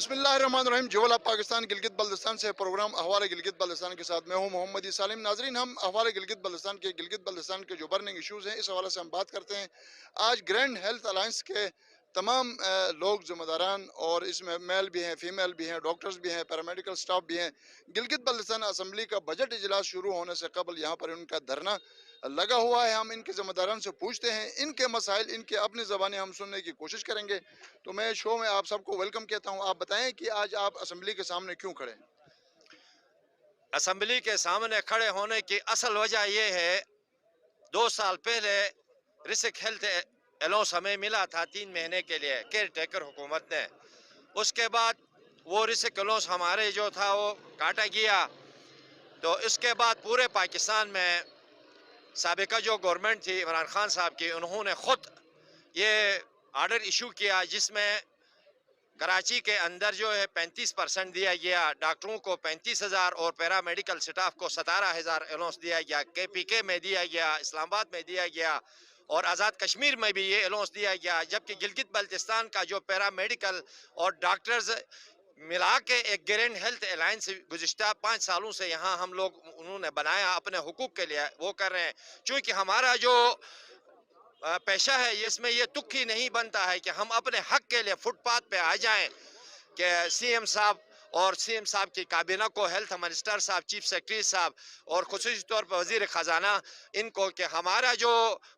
बिस्मिल्लाहिर्रहमानिर्रहीम जोला पाकिस्तान गिलगित बल्तिस्तान से प्रोग्राम अहवाल गिलगित बल्तिस्तान के साथ मैं हूं मोहम्मद सालिम। नाजरीन, हम अहवाल गिलगित बल्तिस्तान के जो बर्निंग इश्यूज़ हैं इस हवाले से हम बात करते हैं। आज ग्रैंड हेल्थ अलायंस के तमाम लोग ज़िम्मेदारान और इसमें मेल भी हैं, फीमेल भी हैं, डॉक्टर्स भी हैं, पैरामेडिकल स्टाफ भी हैं। गिलगित बल्तिस्तान असम्बली का बजट इजलास शुरू होने से कबल यहाँ पर उनका धरना लगा हुआ है। हम इनके ज़िम्मेदारान से पूछते हैं, इनके मसाइल इनके अपनी ज़बानी हम सुनने की कोशिश करेंगे। तो मैं शो में आप सबको वेलकम कहता हूं। आप बताएं कि आज आप असेंबली के सामने क्यों खड़े हैं? असेंबली के सामने खड़े होने की असल वजह यह है, 2 साल पहले रिस्क हेल्थ अलाउंस हमें मिला था 3 महीने के लिए केयर टेकर हुकूमत ने। उसके बाद वो रिस्क अलाउंस हमारे जो था वो काटा गया। तो इसके बाद पूरे पाकिस्तान में साबिका जो गवर्नमेंट थी इमरान खान साहब की, उन्होंने ख़ुद ये आर्डर इशू किया जिसमें कराची के अंदर जो है 35% दिया गया, डॉक्टरों को 35,000 और पैरामेडिकल स्टाफ को 17,000 अलाउंस दिया गया। KPK में दिया गया, इस्लामाबाद में दिया गया और आज़ाद कश्मीर में भी ये अलाउंस दिया गया। जबकि गिलगित बल्तिस्तान का जो पैरामेडिकल और डॉक्टर्स मिला के एक ग्रैंड हेल्थ अलायंस गुज़िश्ता 5 सालों से यहाँ हम लोग उन्होंने बनाया अपने हुकूक के लिए, वो कर रहे हैं। चूँकि हमारा जो पेशा है इसमें ये तुक ही नहीं बनता है कि हम अपने हक के लिए फुटपाथ पे आ जाएं कि CM साहब और CM साहब की काबीना को, हेल्थ मिनिस्टर साहब, चीफ सेक्रेटरी साहब और खुसूसी तौर पर वजीर ख़जाना इनको कि हमारा जो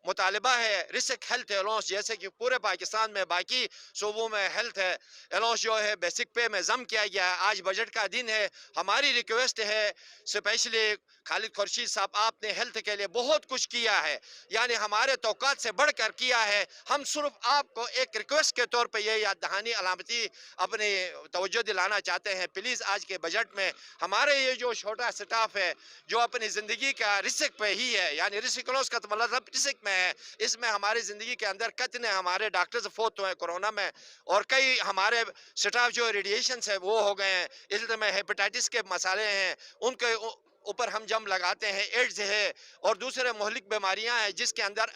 मुतालबा है रिस्क हेल्थ अलाउंस, जैसे कि पूरे पाकिस्तान में बाकी सूबों में हेल्थ अलाउंस जो है बेसिक पे में जम किया गया है। आज बजट का दिन है, हमारी रिक्वेस्ट है स्पेशली खालिद खुर्शीद साहब, आपने हेल्थ के लिए बहुत कुछ किया है, यानी हमारे तौकात से बढ़कर किया है। हम सिर्फ आपको एक रिक्वेस्ट के तौर पे ये याद दहानी अलामती अपनी तवज्जो दिलाना चाहते हैं, प्लीज़ आज के बजट में हमारे ये जो छोटा स्टाफ है जो अपनी ज़िंदगी का रिस्क पे ही है, यानी रिस्क क्लोज का तो मतलब रिस्क में है, इसमें हमारी ज़िंदगी के अंदर कितने हमारे डॉक्टर्स फोत हुए कोरोना में और कई हमारे स्टाफ जो रेडिएशन है वो हो गए हैं, इसमें हेपेटाइटिस के मसाले हैं, उनके ऊपर हम जम लगाते हैं, एड्स है और दूसरे मोहलिक बीमारियां हैं जिसके अंदर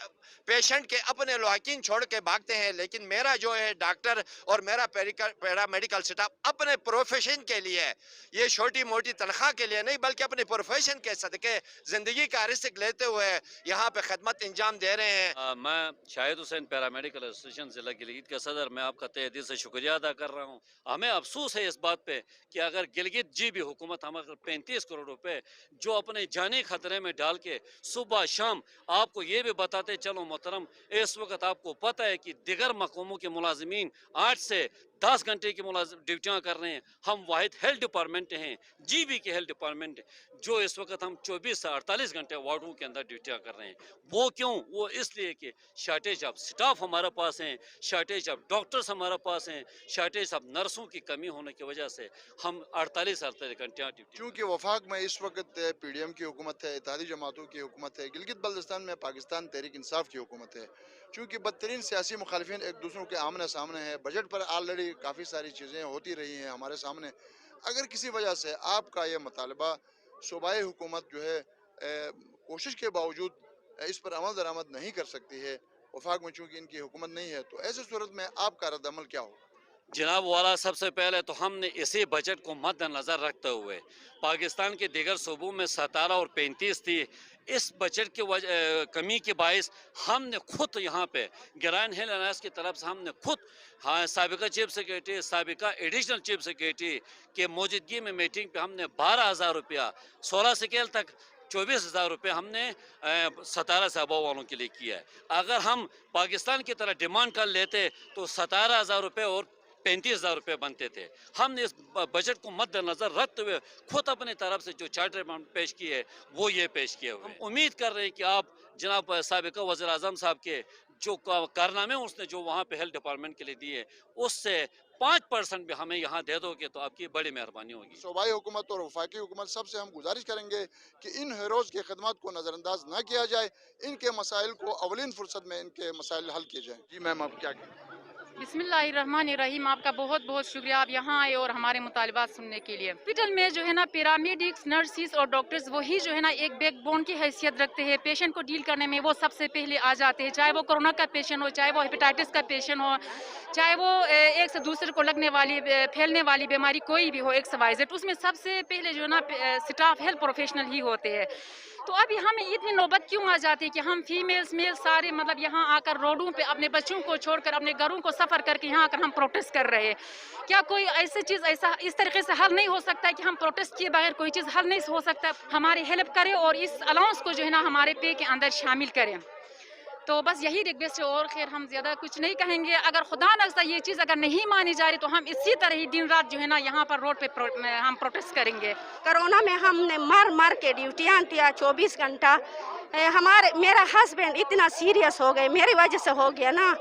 पेशेंट के अपने लौहकीन छोड़ के भागते हैं। लेकिन मेरा जो है डॉक्टर और मेरा पैरामेडिकल स्टाफ अपने प्रोफेशन के लिए, ये छोटी मोटी तनख्वाह के लिए नहीं बल्कि अपने प्रोफेशन के सदके ज़िंदगी का रिस्क लेते हुए यहाँ पे खदमत इंजाम दे रहे हैं। मैं शाहिद हुसैन पैरामेडिकल एसोसिएशन ज़िला गिलगित का सदर, मैं आपका तहे दिल से शुक्रिया अदा कर रहा हूँ। हमें अफसोस है इस बात पे कि अगर गिलगित भी हुकूमत हम अगर 35 करोड़ रुपए जो अपने जानी खतरे में डाल के सुबह शाम आपको ये भी बताते चलो मोहतरम, इस वक्त आपको पता है कि दिगर महकमों के मुलाजिमीन 8 से 10 घंटे की ड्यूटियाँ कर रहे हैं। हम वाहिद हेल्थ डिपार्टमेंट हैं, GB के हेल्थ डिपार्टमेंट, जो इस वक्त हम 24 से 48 घंटे वार्डों के अंदर ड्यूटियाँ कर रहे हैं। वो क्यों? वो इसलिए कि शार्टेज ऑफ स्टाफ हमारे पास हैं, शार्टेज ऑफ डॉक्टर्स हमारे पास हैं, शार्टेज ऑफ नर्सों की कमी होने की वजह से हम 48 घंटे ड्यूटी। क्योंकि वफाक में इस वक्त PDM की हुकूमत है, इत्तेहादी जमातों की हुकूमत है, गिलगित बल्तिस्तान में पाकिस्तान तहरीक इंसाफ की हुकूमत है। चूँकि बदतरीन सियासी मुखालिफिन एक दूसरों के आमने सामने है, बजट पर ऑलरेडी काफ़ी सारी चीज़ें होती रही हैं हमारे सामने। अगर किसी वजह से आपका ये मुतालबा सूबाई हुकूमत जो है कोशिश के बावजूद इस पर अमल दरामद नहीं कर सकती है, वफाक में चूँकि इनकी हुकूमत नहीं है, तो ऐसे सूरत में आपका रद्दअमल क्या हो? जनाब वाला, सबसे पहले तो हमने इसी बजट को मद्देनज़र रखते हुए पाकिस्तान के दीगर सूबों में 17 और 35 थी, इस बजट की कमी के बायस हमने खुद यहाँ पे ग्रैंड हेल्थ अलायंस की तरफ से हमने खुद साबिका चीफ सेक्रेटरी, साबिका एडिशनल चीफ सेक्रेटरी के मौजूदगी में मीटिंग पे हमने 12,000 रुपया 16 स्केल तक 24,000 रुपये हमने 17 से अबव वालों के लिए किया है। अगर हम पाकिस्तान की तरह डिमांड कर लेते तो 17,000 रुपये और 35,000 रुपये बनते थे। हमने इस बजट को मद्देनज़र रखते हुए खुद अपनी तरफ से जो चार्टर पेश की है वो ये पेश किए हुए। हम उम्मीद कर रहे हैं कि आप जनाब साबिका वज़ीर आज़म साहब के जो कारनामे उसने जो वहाँ पे हेल्थ डिपार्टमेंट के लिए दिए, उससे 5% भी हमें यहाँ दे दोगे तो आपकी बड़ी मेहरबानी होगी। सूबाई हुकूमत और वफाकी हुकूमत सबसे हम गुजारिश करेंगे कि इन हीरोज़ की खदमात को नज़रअंदाज ना किया जाए, इनके मसाइल को अवलिन फुर्सत में इनके मसाइल हल किए जाएँ। जी मैम, आप क्या कहें? बिस्मिल्लाहिर्रहमानिर्रहीम। आपका बहुत बहुत शुक्रिया, आप यहाँ आए और हमारे मुतालबात सुनने के लिए। हॉस्पिटल में जो है ना पैरामेडिक्स, नर्सिस और डॉक्टर्स वही जो है ना एक बैकबोन की हैसियत रखते हैं। पेशेंट को डील करने में वो सबसे पहले आ जाते हैं, चाहे वो कोरोना का पेशेंट हो, चाहे वो हेपेटाइटिस का पेशेंट हो, चाहे वो एक से दूसरे को लगने वाली फैलने वाली बीमारी कोई भी हो, एक्स वाई जेड, उसमें सबसे पहले जो है ना स्टाफ हेल्थ प्रोफेशनल ही होते हैं। तो अभी हमें इतनी नौबत क्यों आ जाती है कि हम फीमेल्स मेल सारे मतलब यहाँ आकर रोडों पे अपने बच्चों को छोड़कर अपने घरों को सफ़र करके यहाँ आकर हम प्रोटेस्ट कर रहे हैं। क्या कोई ऐसी चीज़ ऐसा इस तरीके से हल नहीं हो सकता है कि हम प्रोटेस्ट किए बगैर कोई चीज़ हल नहीं हो सकता? हमारी हेल्प करें और इस अलाउंस को जो है ना हमारे पे के अंदर शामिल करें। तो बस यही रिक्वेस्ट है और खैर हम ज़्यादा कुछ नहीं कहेंगे। अगर खुदा न खास्ता ये चीज़ अगर नहीं मानी जा रही तो हम इसी तरह ही दिन रात जो है ना यहाँ पर रोड पे हम प्रोटेस्ट करेंगे। कोरोना में हमने मर मर के ड्यूटियाँ किया 24 घंटा। मेरा हस्बैंड इतना सीरियस हो गए, मेरी वजह से हो गया ना,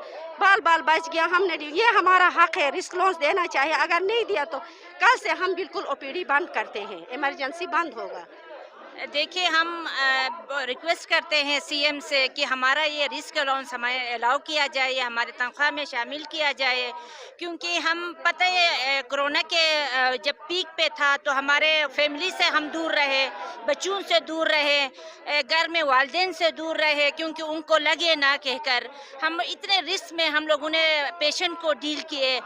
बाल बाल बच गया। हमने ये हमारा हक है, रिस्क लॉन्स देना चाहिए। अगर नहीं दिया तो कल से हम बिल्कुल ओपीडी बंद करते हैं, इमरजेंसी बंद होगा। देखिए, हम रिक्वेस्ट करते हैं सीएम से कि हमारा ये रिस्क अलाउंस हमें अलाउ किया जाए, हमारे तनख्वाह में शामिल किया जाए, क्योंकि हम पता है कोरोना के जब पीक पे था तो हमारे फैमिली से हम दूर रहे, बच्चों से दूर रहे, घर में वालिदैन से दूर रहे, क्योंकि उनको लगे ना कहकर हम इतने रिस्क में हम लोगों ने पेशेंट को डील किए।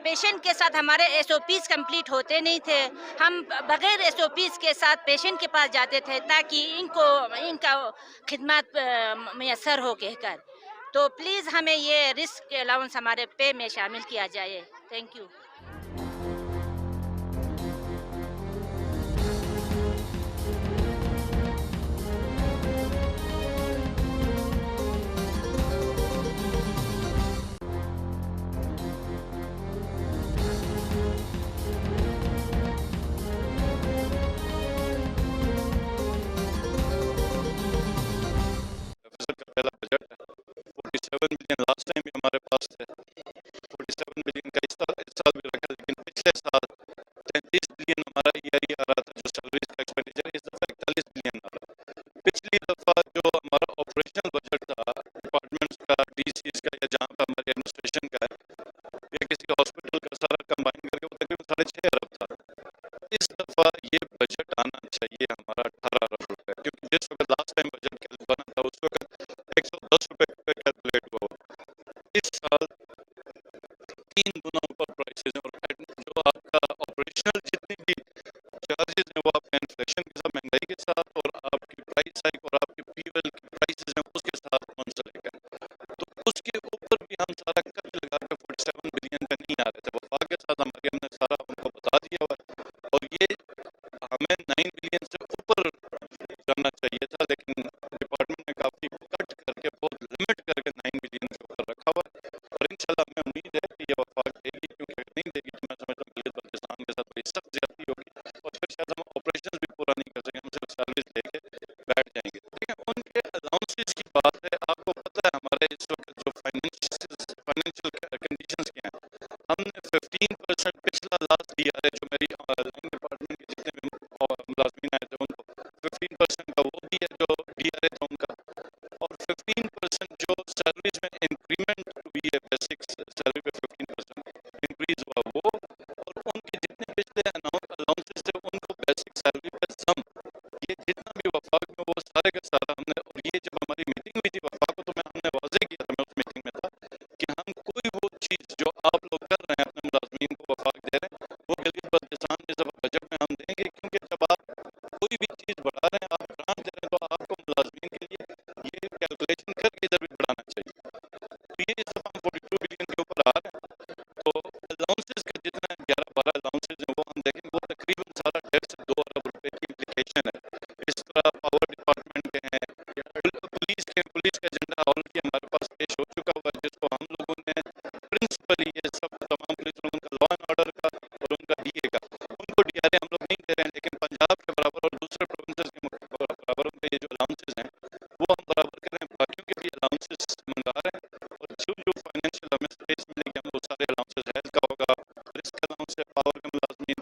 पेशेंट के साथ हमारे एसओपीज़ कंप्लीट होते नहीं थे, हम बगैर एसओपीज़ के साथ पेशेंट के पास जाते थे ताकि इनका खिदमत मैसर हो कहकर। तो प्लीज़ हमें ये रिस्क अलाउंस हमारे पे में शामिल किया जाए। Thank you. का पहला बजट है। 47 बिलियन लास्ट टाइम भी हमारे पास थे, 47 बिलियन का इस साल भी रखा, लेकिन पिछले साल 33 बिलियन हमारा ईआरई आ रहा था जो सैलरीज का एक्सपेंडिचर, इस दफ़ा 41 बिलियन आ रहा है। पिछली दफ़ा जो हमारा ऑपरेशनल बजट था डिपार्टमेंट्स का, डीसीज का, या जहाँ पर हमारी एडमिनिस्ट्रेशन का है या किसी हॉस्पिटल का, सारा कंबाइन करके वो तकरीबन 6.5 अरब था। इस दफ़ा ये बजट आना चाहिए हमारा 18 अरब रुपये, क्योंकि जिस वक्त लास्ट टाइम बजट बना था उस वक्त 110 रुपये पे कैलकुलेट हुआ। इस साल 3 गुना ऊपर प्राइसेस हैं, और जो आपका ऑपरेशनल जितनी भी चार्जेस हैं वो आपका इन्फ्लेशन के साथ, महंगाई के साथ, और आपकी प्राइस हाइक और आपके फ्यूल की प्राइसेस हैं उसके साथ मुंसलिक है। तो उसके ऊपर भी हम सारा कट लगा के 47 बिलियन पे नहीं आ रहे थे। वफाक के साथ हमारे हमने सारा उनको बता दिया हुआ है, और ये हमें 9 बिलियन से ऊपर जाना चाहिए था, लेकिन डिपार्टमेंट ने काफ़ी कट करके, बहुत लिमिट करके 9 बिलियन के ऊपर रखा हुआ है। और इंशाल्लाह हमें उम्मीद है कि ये वफाक देगी, क्योंकि अगर नहीं देगी तो मैं समझता हूँ गिलगित बल्तिस्तान के साथ बड़ी सख्त ज्यादती होगी, और फिर शायद हम ऑपरेशन भी पूरा नहीं कर सकेंगे, हम सिर्फ सर्विस लेके बैठ जाएंगे। ठीक है, उनके अलाउंसेस की बात है, आपको पता है हमारे इस वक्त जो फाइनेंशियल कंडीशंस क्या हैं। हमने 15% पिछला लास्ट DRA जो मेरी लाइन डिपार्टमेंट के जितने भी मुलाजमीन आए थे उनको 15% का वो भी है जो DRA था उनका, और 15% जो सैलरीज में इंक्रीमेंट हुई है, बेसिक सैलरी पे 15% इंक्रीज हुआ वो, और उनके जितने पिछले अलाउंसेस थे उनको बेसिक सैलरी पे सम, ये जितना भी वफाक में वो सारे का सारा हमने, और ये जब हमारी मीटिंग हुई थी वफाक को, तो हमने वाज़ेह किया था, मैं उस मीटिंग में था, कि हम कोई वो चीज़ जो आप लोग कर रहे हैं अपने मुलाजमीन को वफाक दे रहे हैं वो गिलगित बल्तिस्तान में जब बजट में हम देंगे, क्योंकि जब आप कोई भी चीज़ बढ़ा रहे हैं, आप ग्रांट दे रहे हैं, तो आपको मुलाजमीन के लिए ये कैलकुलेशन करके इधर भी बढ़ाना चाहिए। तो ये इस दफ़ा हम 42 बिलियन के ऊपर आ रहे हैं। तो अलाउंसेस का जितना 11-12 अलाउंसेज हैं वो हम देखेंगे, वो तकरीबन सारा 1.5 से 2 अरब रुपए की इम्प्लीकेशन है। इस तरह पावर डिपार्टमेंट के हैं, पुलिस का एजेंडा ऑलरेडी हमारे पास पेश हो चुका हुआ है, जिसको हम लोगों ने प्रिंसिपली ये सब तमाम पुलिस लोगों का, लॉ एंड ऑर्डर का और उनका DA का, उनको DRA हम लोग नहीं दे रहे हैं, लेकिन पंजाब के बराबर और दूसरे प्रोविंसेस के बराबर उनके ये जो अलाउंसेस हैं वो हम बराबर करें। बाकियों के भी अलाउंसेस मंगा रहे हैं, और जो फाइनेंशियल हमें स्पेस मिलेगी हम वो सारे अलाउंसेस, हेल्थ का होगा, रिस्क अलाउंस है, पावर के मुलाजमीन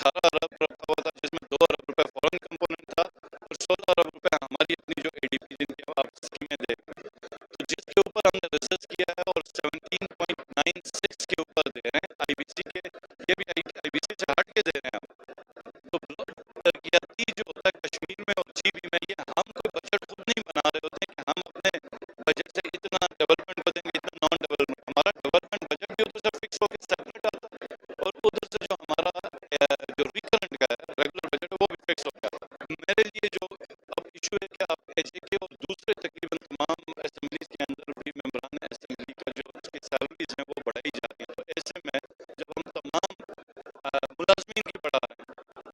18 अरब रखा हुआ था, जिसमें 2 अरब रुपए फॉरेन कंपोनेंट था और 16 अरब रुपए हमारी अपनी जो ADP जिनकी आप स्कीमें देख रहे हैं, तो जिसके ऊपर हमने रिसर्च किया है और 17.96 के ऊपर दे रहे हैं IBC के, ये भी IBC से हट के दे रहे हैं हम। तो तरक्याती जो होता है कश्मीर में और GB में, ये हम कोई बजट खुद नहीं बना रहे होते हैं कि हम अपने बजट से इतना डेवलपमेंट को देंगे, इतना नॉन डेवलपमेंट। हमारा डेवलपमेंट बजट भी उधर से फिक्स होकर सेपरेट आता है और उधर से जो हमारा जो रिकरेंट का है रेगुलर बजट है वो भी फिक्स होता है। मेरे लिए जो अब इशू है कि आप HAK और दूसरे तकरीबन तमाम असेंबलीज के अंदर भी मेंबरान असेंबली का जो उसकी सैलरीज हैं वो बढ़ाई जा रही हैं, तो ऐसे में जब हम तमाम मुलाजमीन की बढ़ा रहे हैं,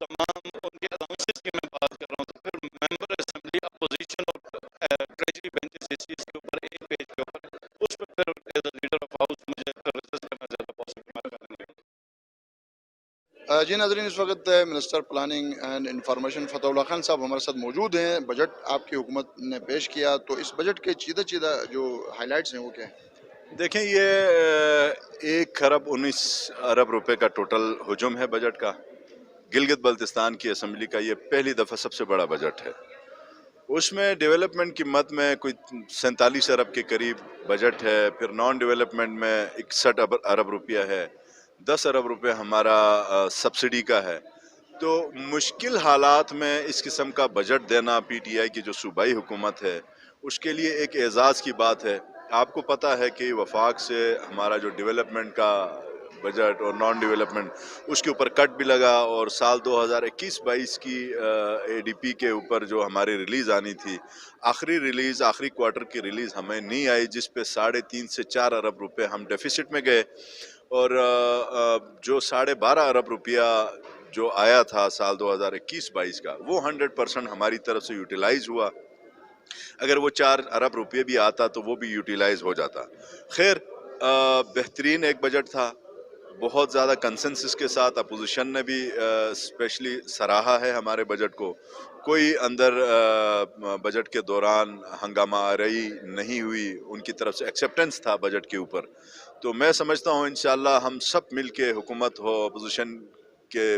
तमाम उनके अलाउंसेस की मैं बात कर रहा हूँ, तो फिर मेंबर असेंबली अपोजिशन और ट्रेजरी बेंचेस इस चीज़ के ऊपर एक पेज के ऊपर उस पर फिर as a leader of house मुझे फिर रिसर्च करना ज़्यादा पॉसिबल नहीं है। जी नाज़रीन, इस वक्त minister planning and information Fatehullah Khan साहब हमारे साथ मौजूद हैं। बजट आपकी हुकूमत ने पेश किया, तो इस बजट के चीदा जो हाईलाइट्स हैं वो क्या है? देखें, ये 1,19 अरब रुपए का टोटल हुजूम है बजट का। गिलगित बल्तिस्तान की असम्बली का ये पहली दफ़ा सबसे बड़ा बजट है। उसमें डेवलपमेंट की मद में कोई 47 अरब के करीब बजट है, फिर नॉन डेवलपमेंट में 61 अरब रुपया है, 10 अरब रुपये हमारा सब्सिडी का है। तो मुश्किल हालात में इस किस्म का बजट देना PTI की जो सूबाई हुकूमत है उसके लिए एक एज़ाज़ की बात है। आपको पता है कि वफाक से हमारा जो डेवलपमेंट का बजट और नॉन डेवलपमेंट उसके ऊपर कट भी लगा और साल 2021-22 की ADP के ऊपर जो हमारी रिलीज़ आनी थी, आखिरी क्वार्टर की रिलीज़ हमें नहीं आई, जिस पे 3.5 से 4 अरब रुपए हम डेफिसिट में गए और जो 12.5 अरब रुपया जो आया था साल 2021-22 का, वो 100% हमारी तरफ से यूटिलाइज़ हुआ। अगर वो 4 अरब रुपये भी आता तो वो भी यूटिलाइज़ हो जाता। खैर, बेहतरीन एक बजट था, बहुत ज़्यादा कंसेंसस के साथ अपोजिशन ने भी स्पेशली सराहा है हमारे बजट को। कोई अंदर बजट के दौरान हंगामा आरई नहीं हुई, उनकी तरफ से एक्सेप्टेंस था बजट के ऊपर। तो मैं समझता हूँ इंशाअल्लाह हम सब मिल के, हुकूमत हो, अपोजिशन के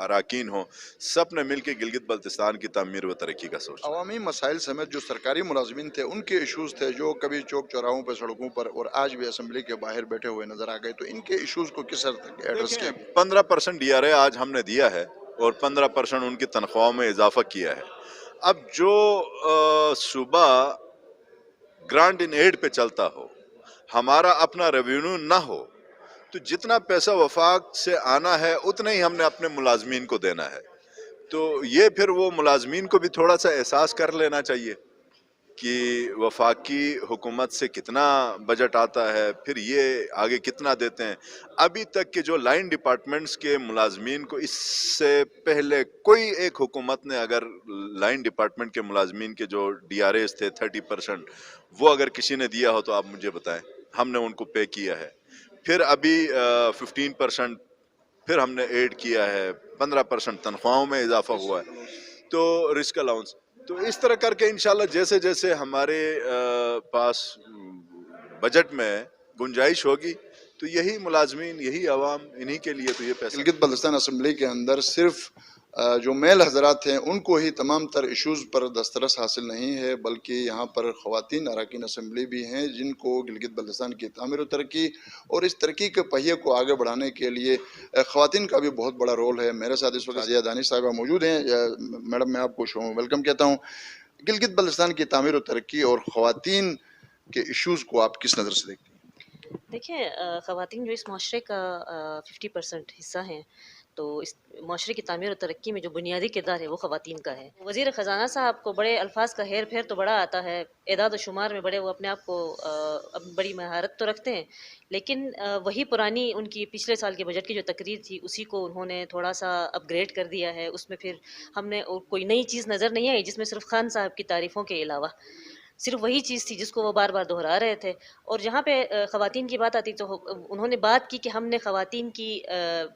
अराकीन हो, सब ने मिल के गिलगित बल्तिस्तान की तामीर व तरक्की का सोच। अवामी मसाइल समेत जो सरकारी मुलाजमीन थे उनके इशूज़ थे जो कभी चौक चौराहों पर, सड़कों पर और आज भी असम्बली के बाहर बैठे हुए नजर आ गए, तो इनके इशूज़ को किस हद तक एड्रेस किया? 15% DRA आज हमने दिया है और 15% उनकी तनख्वाहों में इजाफा किया है। अब जो सूबा ग्रांट इन एड पे चलता हो, हमारा अपना रेवेन्यू ना हो, तो जितना पैसा वफाक से आना है उतना ही हमने अपने मुलाजमीन को देना है। तो ये फिर वो मुलाजमीन को भी थोड़ा सा एहसास कर लेना चाहिए कि वफाकी हुकूमत से कितना बजट आता है, फिर ये आगे कितना देते हैं। अभी तक के जो लाइन डिपार्टमेंट्स के मुलाजमीन को इससे पहले कोई एक हुकूमत ने अगर लाइन डिपार्टमेंट के मुलाजमीन के जो DRAs थे 30%, वो अगर किसी ने दिया हो तो आप मुझे बताएं, हमने उनको पे किया है। फिर अभी 15% फिर हमने ऐड किया है, 15% तनख्वाहों में इजाफा हुआ है, तो रिस्क अलाउंस। तो इस तरह करके इंशाल्लाह जैसे जैसे हमारे पास बजट में गुंजाइश होगी तो यही मुलाजमीन, यही आवाम, इन्हीं के लिए तो ये पैसा। गिलगित बल्तिस्तान असम्बली के अंदर सिर्फ जो मेल हजरात हैं उनको ही तमाम तर इशूज़ पर दस्तरस हासिल नहीं है, बल्कि यहाँ पर ख़वातीन अरकान असम्बली भी हैं जिनको गिलगित बल्तिस्तान की तामीर व तरक्की और इस तरक्की के पहिए को आगे बढ़ाने के लिए ख़वातीन का भी बहुत बड़ा रोल है। मेरे साथ इस वक्त ज़िया दानिश साहिबा मौजूद हैं। मैडम, मैं आपको वेलकम कहता हूँ। गिलगित बल्तिस्तान की तामीर व तरक्की और ख़वातीन के इशूज़ को आप किस नज़र से देखते हैं? देखिए, ख़वातीन जो इस माशरे का 50% हिस्सा हैं, तो इस माशरे की तामीर और तरक्की में जो बुनियादी किरदार है वो ख़वातीन का है। वज़ीर ख़जाना साहब को बड़े अल्फाज का हेर फेर तो बड़ा आता है, एदाद व शुमार में बड़े वो अपने आप को बड़ी महारत तो रखते हैं, लेकिन वही पुरानी उनकी पिछले साल के बजट की जो तकरीर थी उसी को उन्होंने थोड़ा सा अपग्रेड कर दिया है। उसमें फिर हमने कोई नई चीज़ नज़र नहीं आई जिसमें सिर्फ खान साहब की तारीफ़ों के अलावा सिर्फ वही चीज़ थी जिसको वो बार बार दोहरा रहे थे। और जहाँ पे ख़वातीन की बात आती तो उन्होंने बात की कि हमने ख़वातीन की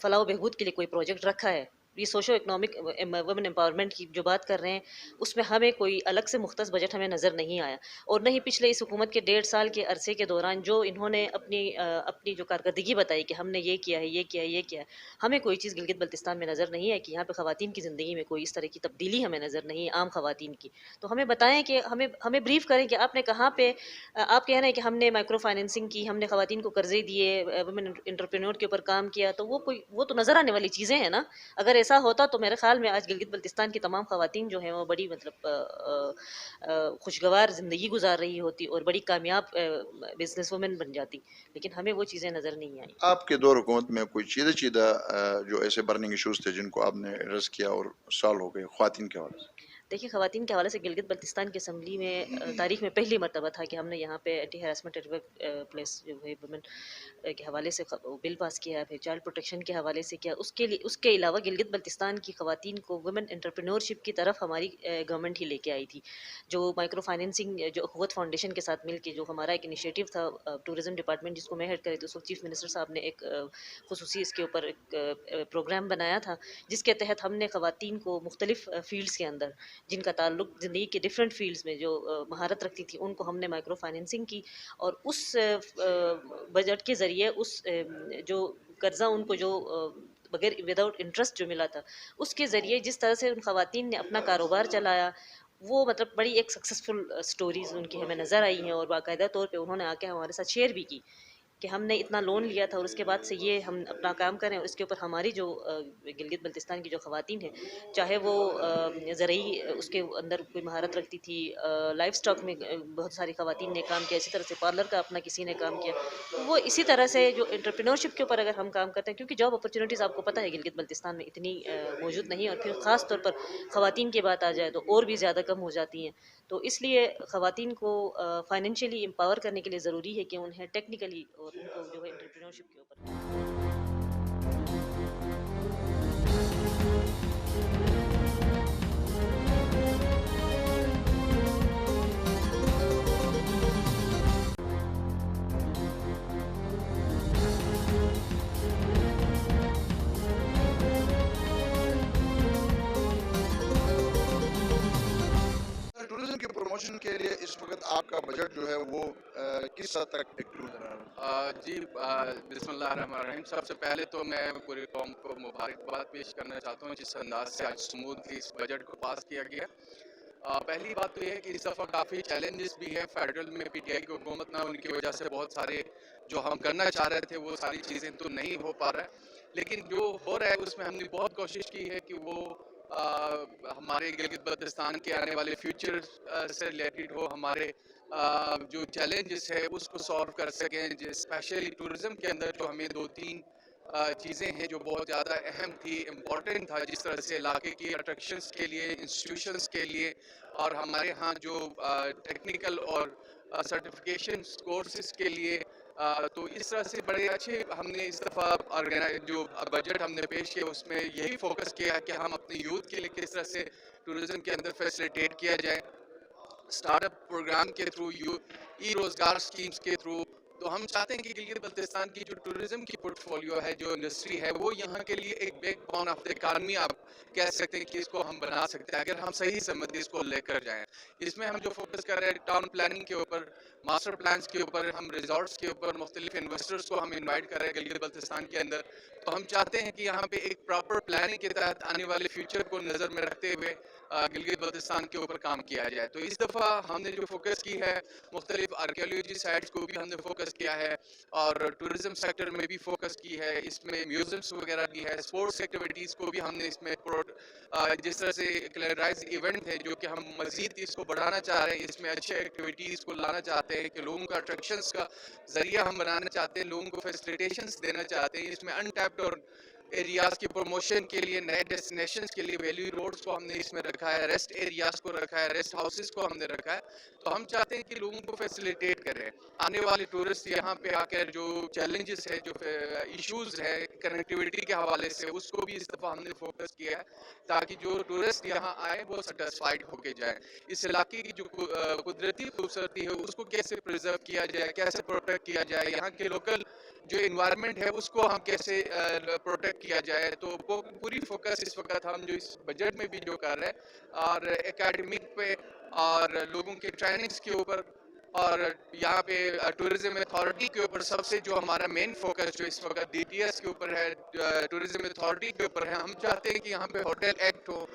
फ़लाह व बहबूद के लिए कोई प्रोजेक्ट रखा है, یہ سوشو اکنامک ویمن امپاورمنٹ کی جو بات کر رہے ہیں اس میں ہمیں کوئی الگ سے مختص بجٹ ہمیں نظر نہیں آیا، اور نہ ہی پچھلے اس حکومت کے 1.5 سال کے عرصے کے دوران جو انہوں نے اپنی جو کارکردگی بتائی کہ ہم نے یہ کیا ہے، یہ کیا ہے، یہ کیا ہے، ہمیں کوئی چیز گلگت بلتستان میں نظر نہیں ہے کہ یہاں پہ خواتین کی زندگی میں کوئی اس طرح کی تبدیلی ہمیں نظر نہیں ہے عام خواتین کی. تو ہمیں بتائیں کہ ہمیں بریف کریں کہ آپ نے کہاں پہ، آپ کہہ رہے ہیں کہ ہم نے مائکرو فائنینسنگ کی، ہم نے خواتین کو قرضے دیے، ویمن انٹرپرینور کے اوپر کام کیا، تو وہ تو نظر آنے والی چیزیں ہیں نا. اگر ایسا ہوتا تو میرے خیال میں آج گلگت بلتستان کی تمام خواتین جو ہیں وہ بڑی مطلب خوشگوار زندگی گزار رہی ہوتی اور بڑی کامیاب بزنس وومن بن جاتی، لیکن ہمیں وہ چیزیں نظر نہیں آئیں. آپ کے دور حکومت میں کوئی چیدہ جو ایسے برننگ ایشوز تھے جن کو آپ نے ایڈریس کیا اور سال ہو گئے خواتین کے حوالے سے؟ دیکھیے، خواتین کے حوالے سے گلگت بلتستان کی اسمبلی میں تاریخ میں پہلی مرتبہ تھا کہ ہم نے یہاں پہ anti harassment at workplace جو ہے ویمن کے حوالے سے بل پاس کیا ہے، پھر چائلڈ پروٹیکشن کے حوالے سے کیا. اس کے علاوہ گلگت بلتستان کی خواتین کو ویمن انٹرپرینورشپ کی طرف ہماری گورنمنٹ ہی لے کے آئی تھی. جو مائکرو فائنینسنگ جو اخوت فاؤنڈیشن کے ساتھ مل کے جو ہمارا ایک انیشیٹو تھا ٹورزم ڈپارٹمنٹ جس کو میں ہیڈ کرے تھے، اس وقت چیف منسٹر صاحب نے ایک خصوصی اس کے اوپر ایک پروگرام بنایا تھا جس کے تحت ہم نے خواتین کو مختلف فیلڈس کے اندر جن کا تعلق زندگی کے ڈفرینٹ فیلڈز میں جو مہارت رکھتی تھی ان کو ہم نے مائکرو فائنینسنگ کی، اور اس بجٹ کے ذریعے اس جو قرضہ ان کو جو بغیر وداؤٹ انٹرسٹ جو ملا تھا اس کے ذریعے جس طرح سے ان خواتین نے اپنا کاروبار چلایا، وہ مطلب بڑی ایک سکسیزفل سٹوریز ان کی ہمیں نظر آئی ہیں. اور باقاعدہ طور پہ انہوں نے آ کے ہمارے ساتھ شیئر بھی کی کہ ہم نے اتنا لون لیا تھا اور اس کے بعد سے یہ ہم اپنا کام کریں. اور اس کے اوپر ہماری جو گلگت بلتستان کی جو خواتین ہیں، چاہے وہ زرعی اس کے اندر کوئی مہارت رکھتی تھی، لائف سٹاک میں بہت ساری خواتین نے کام کیا، اسی طرح سے پارلر کا اپنا کسی نے کام کیا. وہ اسی طرح سے جو انٹرپرینورشپ کے اوپر اگر ہم کام کرتے ہیں، کیونکہ جاب اپرچونیٹیز آپ کو پتہ ہے گلگت بلتستان میں اتنی موجود نہیں، اور پھر خاص طور پر خواتین کی بات آ جائے تو اور بھی زیادہ کم ہو جاتی ہیں. تو اس لیے خواتین کو فائنینشلی امپاور کرنے کے لیے ضروری ہے کہ انہیں ٹیکنیکلی اور ان کو جو ہے انٹرپرینورشپ کے اوپر ٹورزم کی پروموشن کے لیے اس وقت آپ کا بجٹ جو ہے وہ کس حد تک انکلوڈ ہے؟ جی، بسم اللہ الرحمن الرحیم. سب سے پہلے تو میں پوری قوم کو مبارکباد پیش کرنا چاہتا ہوں جس انداز سے آج سموتھلی اس بجٹ کو پاس کیا گیا. پہلی بات تو یہ ہے کہ اس دفعہ کافی چیلنجز بھی ہیں. فیڈرل میں پی ٹی آئی کی حکومت نہ ہونے کی وجہ سے بہت سارے جو ہم کرنا چاہ رہے تھے وہ ساری چیزیں تو نہیں ہو پا رہا ہے، لیکن جو ہو رہا ہے اس میں ہم نے بہت کوشش کی ہے کہ وہ ہمارے گلگت بلتستان کے آنے والے فیوچر سے ریلیٹڈ ہو، ہمارے جو چیلنجز ہے اس کو سالو کر سکیں. اسپیشلی ٹورزم کے اندر جو ہمیں 2-3 چیزیں ہیں جو بہت زیادہ اہم تھی، امپورٹنٹ تھا، جس طرح سے علاقے کی اٹریکشنز کے لیے، انسٹیٹیوشنز کے لیے، اور ہمارے ہاں جو ٹیکنیکل اور سرٹیفکیشن کورسز کے لیے. تو اس طرح سے بڑے اچھے ہم نے اس دفعہ جو بجٹ ہم نے پیش کیا اس میں یہی فوکس کیا ہے کہ ہم اپنے یوتھ کے لیے کس طرح سے ٹورزم کے اندر فیسیلیٹیٹ کیا جائے. اسٹارٹ اپ پروگرام کے تھرو، ای روزگار اسکیمز کے تھرو. تو ہم چاہتے ہیں کہ گلگت بلتستان کی جو ٹورزم کی پورٹ فولیو ہے، جو انڈسٹری ہے، وہ یہاں کے لیے ایک back bone of the economy آپ کہہ سکتے ہیں کہ اس کو ہم بنا سکتے ہیں اگر ہم صحیح سمجھ اس کو لے کر جائیں. اس میں ہم جو فوکس کر رہے ہیں ٹاؤن پلاننگ کے اوپر، ماسٹر پلانز کے اوپر، ہم ریزورٹس کے اوپر مختلف انویسٹرز کو ہم انوائٹ کر رہے ہیں گلگت بلتستان کے اندر. تو ہم چاہتے ہیں کہ یہاں پہ ایک پراپر پلاننگ کے تحت آنے والے فیوچر کو نظر میں رکھتے ہوئے گلگت بلتستان کے اوپر کام کیا جائے. تو اس دفعہ ہم نے جو فوکس کی ہے مختلف آرکیولوجی سائٹس کو بھی ہم نے فوکس کیا ہے، اور ٹورزم سیکٹر میں بھی فوکس کی ہے. اس میں میوزیمس وغیرہ بھی ہے، اسپورٹس ایکٹیویٹیز کو بھی ہم نے اس میں جس طرح سے کلیرائز ایونٹ ہے جو کہ ہم مزید اس کو بڑھانا چاہ رہے ہیں، اس میں اچھے ایکٹیویٹیز کو لانا چاہتے ہیں کہ لوگوں کا اٹریکشنز کا ذریعہ ہم بنانا چاہتے ہیں، لوگوں کو فیسیلیٹیشنز دینا چاہتے ہیں. اس میں انٹیپڈ اور ایریاز کی پروموشن کے لیے، نئے ڈیسٹینیشنز کے لیے ویلیو روڈز کو ہم نے اس میں رکھا ہے، ریسٹ ایریاز کو رکھا ہے، ریسٹ ہاؤسز کو ہم نے رکھا ہے. تو ہم چاہتے ہیں کہ لوگوں کو فیسیلیٹیٹ کریں. آنے والے ٹورسٹ یہاں پہ آ کر جو چیلنجز ہے، جو ایشوز ہے کنیکٹیوٹی کے حوالے سے، اس کو بھی اس دفعہ ہم نے فوکس کیا ہے تاکہ جو ٹورسٹ یہاں آئے وہ سیٹسفائیڈ ہو کے جائیں. اس علاقے کی جو قدرتی خوبصورتی ہے اس کو کیسے پرزرو کیا جائے، کیسے پروٹیکٹ کیا جائے، یہاں کے لوکل جو انوائرمنٹ ہے اس کو ہم کیسے پروٹیکٹ चेक किया जाए तो वो पूरी फोकस इस वक्त हम जो इस बजट में भी जो कर रहे हैं और एकेडमिक पे और लोगों के ट्रेनिंग्स के ऊपर और यहाँ पे टूरिज्म अथॉरिटी के ऊपर सबसे जो हमारा मेन फोकस जो इस वक्त DTS के ऊपर है, टूरिज्म अथॉरिटी के ऊपर है। हम चाहते हैं कि यहाँ पे होटल एक्ट हो,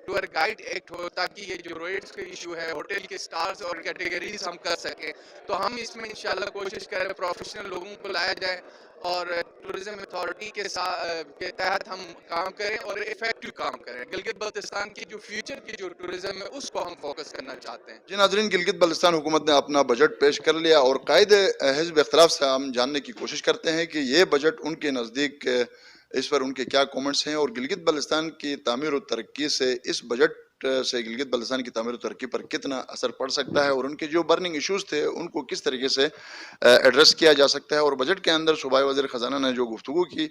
टूर गाइड एक्ट हो, ताकि ये जो रेट्स का इशू है, होटल के स्टार्स और कैटेगरीज हम कर सकें। तो हम इसमें इंशाल्लाह कोशिश करें प्रोफेशनल लोगों को लाया जाए और टूरिज्म अथॉरिटी के के तहत हम काम करें और इफेक्टिव काम करें। गिलगित बल्तिस्तान की जो फ्यूचर की जो टूरिज्म है उसको हम फोकस करना चाहते हैं। जी नाज़रीन, गिलगित बल्तिस्तान हुकूमत ने अपना बजट पेश कर लिया और कायदे हिज़्ब इख्तिलाफ से हम जानने की कोशिश करते हैं कि ये बजट उनके नज़दीक इस पर उनके क्या कमेंट्स हैं और गिलगित बल्तिस्तान की तामीर और तरक्की से इस बजट से गिलगित बल्तिस्तान की तामीर और तरक्की पर कितना असर पड़ सकता है और उनके जो बर्निंग इश्यूज थे उनको किस तरीके से एड्रेस किया जा सकता है। और बजट के अंदर सूबाई वज़ीर ख़जाना ने जो गुफ्तगू की,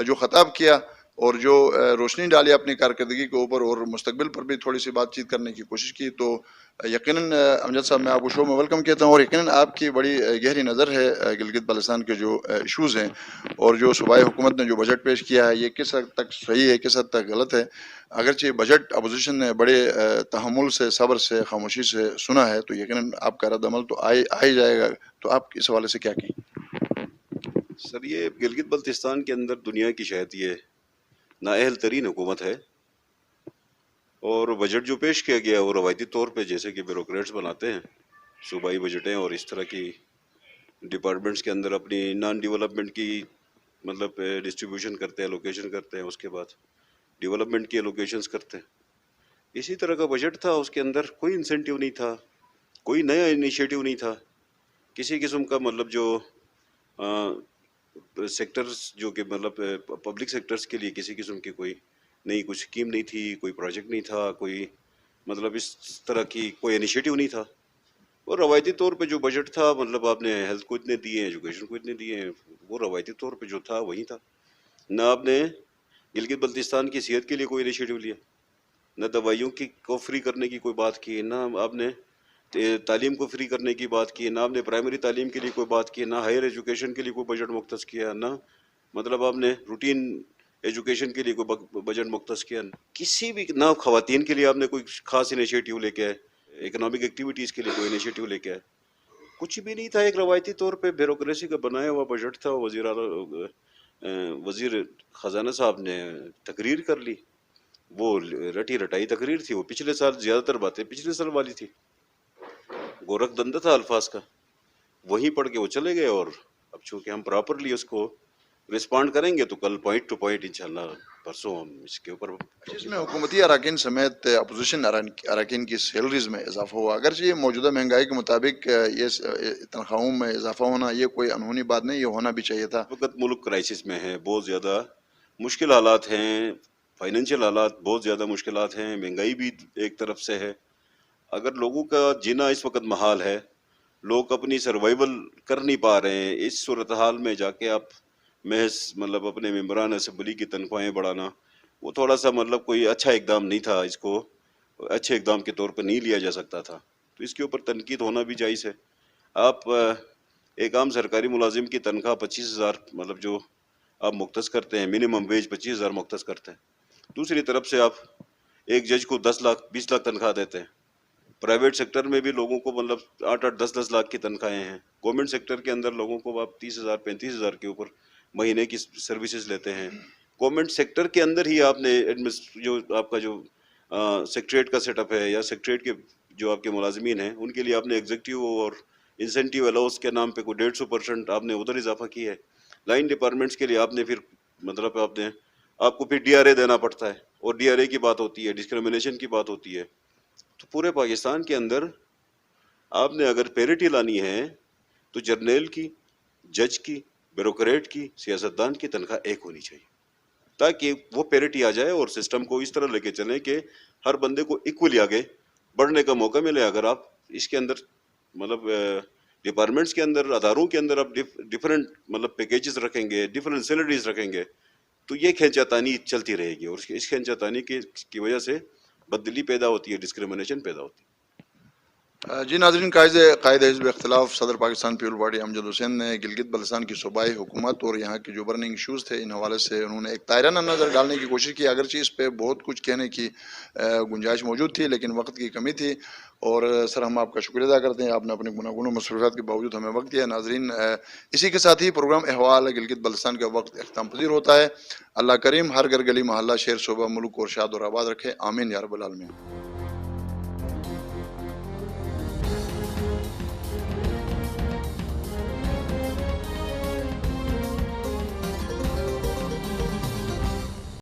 जो ख़ताब किया और जो रोशनी डाली अपनी कारकर्दगी के ऊपर और मुस्तकबिल पर भी थोड़ी सी बातचीत करने की कोशिश की, तो यकीनन अमजद साहब मैं आपको शो में वेलकम कहता हूँ और यकीनन आपकी बड़ी गहरी नज़र है गिलगित बल्तिस्तान के जो इशूज़ हैं और जो सूबाई हुकूमत ने जो बजट पेश किया है ये किस हद तक सही है, किस हद तक गलत है। अगरचे बजट अपोजिशन ने बड़े तहम्मुल से, सब्र से, खामोशी से सुना है, तो यकीनन आपका रद्द-अमल तो आ ही जाएगा। तो आप इस हवाले से क्या कहें? सर, ये गिलगित बल्तिस्तान के अंदर दुनिया की शायद ये नाअहल तरीन हुकूमत है और बजट जो पेश किया गया है वो रवायती तौर पे जैसे कि ब्यूरोक्रेट्स बनाते हैं सूबाई बजटें और इस तरह की डिपार्टमेंट्स के अंदर अपनी नॉन डेवलपमेंट की मतलब डिस्ट्रीब्यूशन करते हैं, एलोकेशन करते हैं, उसके बाद डेवलपमेंट की एलोकेशंस करते हैं। इसी तरह का बजट था, उसके अंदर कोई इंसेंटिव नहीं था, कोई नया इनिशिएटिव नहीं था, किसी किस्म का मतलब जो सेक्टर्स जो कि मतलब पब्लिक सेक्टर्स के लिए किसी किस्म की कोई नई कुछ स्कीम नहीं थी, कोई प्रोजेक्ट नहीं था, कोई मतलब इस तरह की कोई इनिशिएटिव नहीं था। और रवायती तौर पे जो बजट था मतलब आपने हेल्थ को इतने दिए, एजुकेशन को इतने दिए, वो रवायती तौर पे जो था वही था। ना आपने गिलगित बल्तिस्तान की सेहत के लिए कोई इनिशिएटिव लिया, ना दवाइयों की को फ्री करने की कोई बात की, ना आपने तालीम को फ्री करने की बात की, ना आपने प्राइमरी तालीम के लिए कोई बात की, ना हायर एजुकेशन के लिए कोई बजट मुख्तस किया, ना मतलब आपने रूटीन एजुकेशन के लिए कोई बजट मुख्तस किया, किसी भी ना ख़वातीन के लिए आपने कोई ख़ास इनिशिएटिव लेके आए, इकनॉमिक एक्टिविटीज़ के लिए कोई इनिशिएटिव लेके आए, कुछ भी नहीं था। एक रवायती तौर पे ब्यूरोक्रेसी का बनाया हुआ बजट था। वज़ीर ख़जाना साहब ने तकरीर कर ली, वो रटी रटाई तकरीर थी, वो पिछले साल ज़्यादातर बातें पिछले साल वाली थी, गोरख दंदा था अल्फाज का, वहीं पढ़ के वो चले गए। और अब चूँकि हम प्रॉपरली उसको रिस्पॉन्ड करेंगे तो कल पॉइंट टू पॉइंट इंशाल्लाह परसों हम इसके ऊपर। इसमें हुकूमती अराकीन समेत अपोजिशन अराकीन की सैलरीज में इजाफा हुआ, अगर ये मौजूदा महंगाई के मुताबिक ये तनख्वाहों में इजाफा होना ये कोई अनहोनी बात नहीं, ये होना भी चाहिए था। वक्त मुल्क क्राइसिस में है, बहुत ज़्यादा मुश्किल हालात हैं, फाइनेंशियल हालात बहुत ज़्यादा मुश्किलात हैं, महंगाई भी एक तरफ से है। अगर लोगों का जीना इस वक्त महाल है, लोग अपनी सर्वाइवल कर नहीं पा रहे हैं, इस सूरत हाल में जाके आप महज मतलब अपने मेम्बरान असम्बली की तनख्वाहें बढ़ाना वो थोड़ा सा मतलब कोई अच्छा इकदाम नहीं था, इसको अच्छे इकदाम के तौर पर नहीं लिया जा सकता था। तो इसके ऊपर तनकीद होना भी जायज़ है। आप एक आम सरकारी मुलाजिम की तनख्वाह 25,000 मतलब जो आप मुख्तस करते हैं, मिनिमम वेज 25,000 मुख्तस करते हैं। दूसरी तरफ से आप एक जज को 10 लाख 20 लाख तनख्वाह देते हैं। प्राइवेट सेक्टर में भी लोगों को मतलब 8-8 10-10 लाख की तनख्वाहें हैं। गवर्नमेंट सेक्टर के अंदर लोगों को आप 30,000 35,000 के ऊपर महीने की सर्विसेज लेते हैं। गवर्नमेंट सेक्टर के अंदर ही आपने जो आपका जो सेक्रेटरीट का सेटअप है या सेक्रेटरीट के जो आपके मुलाजमीन हैं उनके लिए आपने एग्जीक्यूटिव और इंसेंटिव अलाउंस के नाम पे कोई 150% आपने उधर इजाफा किया है। लाइन डिपार्टमेंट्स के लिए आपने फिर मतलब आपको फिर DRA देना पड़ता है और DRA की बात होती है, डिस्क्रिमिनेशन की बात होती है। तो पूरे पाकिस्तान के अंदर आपने अगर पैरिटी लानी है तो जर्नल की, जज की, ब्यूरोक्रेट की, सियासतदान की तनख्वाह एक होनी चाहिए ताकि वो पैरिटी आ जाए और सिस्टम को इस तरह लेके चलें कि हर बंदे को इक्वली आगे बढ़ने का मौका मिले। अगर आप इसके अंदर मतलब डिपार्टमेंट्स के अंदर, अदारों के अंदर आप डिफरेंट मतलब पैकेजेस रखेंगे, डिफरेंट सैलरीज रखेंगे तो ये खींचातानी चलती रहेगी और इस खींचातानी की वजह से बदली पैदा होती है, डिस्क्रिमिनेशन पैदा होती है। جی ناظرین، قائد حزب اختلاف صدر پاکستان پیپل پارٹی امجد حسین نے گلگت بلتستان کی صوبائی حکومت اور یہاں کے جو برننگ ایشوز تھے ان حوالے سے انہوں نے ایک دائرہ نظر ڈالنے کی کوشش کی. اگرچہ اس پہ بہت کچھ کہنے کی گنجائش موجود تھی لیکن وقت کی کمی تھی. اور سر ہم آپ کا شکریہ ادا کرتے ہیں، آپ نے اپنے گناگون و مصروفیات کے باوجود ہمیں وقت دیا. ناظرین، اسی کے ساتھ ہی پروگرام احوال گلگت بلتستان کا وقت اختتام پذیر ہوتا ہے. اللہ کریم ہر گھر گلی محلہ شہر صوبہ ملک اور شاد اور آباد رکھے، آمین یا رب العالمین.